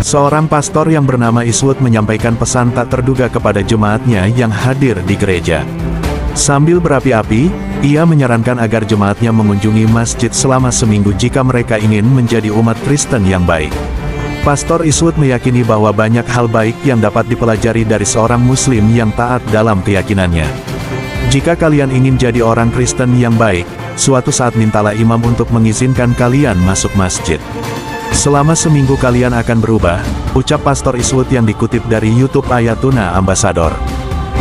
Seorang pastor yang bernama Eastwood menyampaikan pesan tak terduga kepada jemaatnya yang hadir di gereja. Sambil berapi-api, ia menyarankan agar jemaatnya mengunjungi masjid selama seminggu jika mereka ingin menjadi umat Kristen yang baik. Pastor Eastwood meyakini bahwa banyak hal baik yang dapat dipelajari dari seorang Muslim yang taat dalam keyakinannya. Jika kalian ingin jadi orang Kristen yang baik, suatu saat mintalah imam untuk mengizinkan kalian masuk masjid. Selama seminggu kalian akan berubah, ucap Pastor Eastwood yang dikutip dari YouTube Ayatuna Ambassador.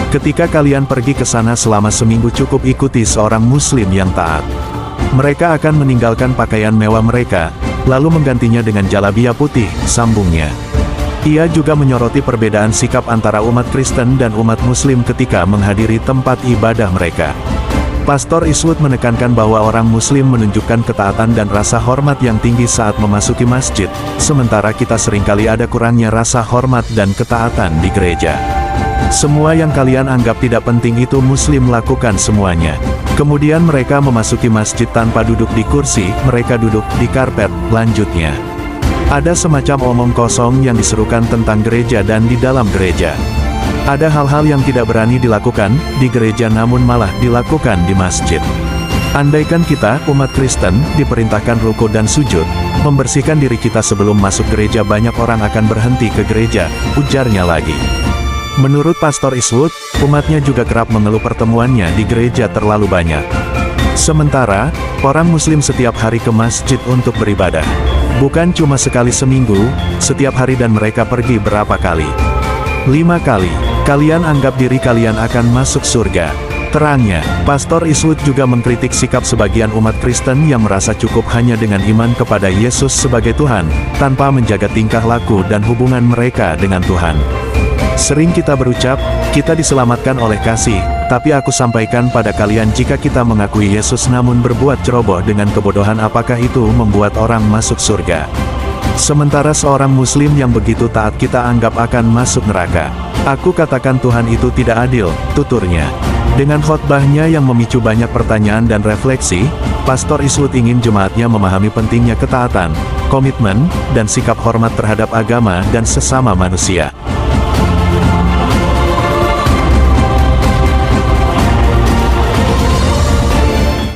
Ketika kalian pergi ke sana selama seminggu cukup ikuti seorang Muslim yang taat. Mereka akan meninggalkan pakaian mewah mereka, lalu menggantinya dengan jalabia putih, sambungnya. Ia juga menyoroti perbedaan sikap antara umat Kristen dan umat Muslim ketika menghadiri tempat ibadah mereka. Pastor Eastwood menekankan bahwa orang Muslim menunjukkan ketaatan dan rasa hormat yang tinggi saat memasuki masjid, sementara kita seringkali ada kurangnya rasa hormat dan ketaatan di gereja. Semua yang kalian anggap tidak penting itu Muslim lakukan semuanya. Kemudian mereka memasuki masjid tanpa duduk di kursi, mereka duduk di karpet, lanjutnya. Ada semacam omong kosong yang diserukan tentang gereja dan di dalam gereja. Ada hal-hal yang tidak berani dilakukan di gereja namun malah dilakukan di masjid. Andaikan kita, umat Kristen, diperintahkan ruku dan sujud, membersihkan diri kita sebelum masuk gereja banyak orang akan berhenti ke gereja, ujarnya lagi. Menurut Pastor Eastwood, umatnya juga kerap mengeluh pertemuannya di gereja terlalu banyak. Sementara, orang Muslim setiap hari ke masjid untuk beribadah. Bukan cuma sekali seminggu, setiap hari dan mereka pergi berapa kali? 5 kali. Kalian anggap diri kalian akan masuk surga. Terangnya, Pastor Eastwood juga mengkritik sikap sebagian umat Kristen yang merasa cukup hanya dengan iman kepada Yesus sebagai Tuhan, tanpa menjaga tingkah laku dan hubungan mereka dengan Tuhan. Sering kita berucap, kita diselamatkan oleh kasih, tapi aku sampaikan pada kalian jika kita mengakui Yesus namun berbuat ceroboh dengan kebodohan apakah itu membuat orang masuk surga? Sementara seorang Muslim yang begitu taat kita anggap akan masuk neraka. Aku katakan Tuhan itu tidak adil, tuturnya. Dengan khotbahnya yang memicu banyak pertanyaan dan refleksi, Pastor Eastwood ingin jemaatnya memahami pentingnya ketaatan, komitmen, dan sikap hormat terhadap agama dan sesama manusia.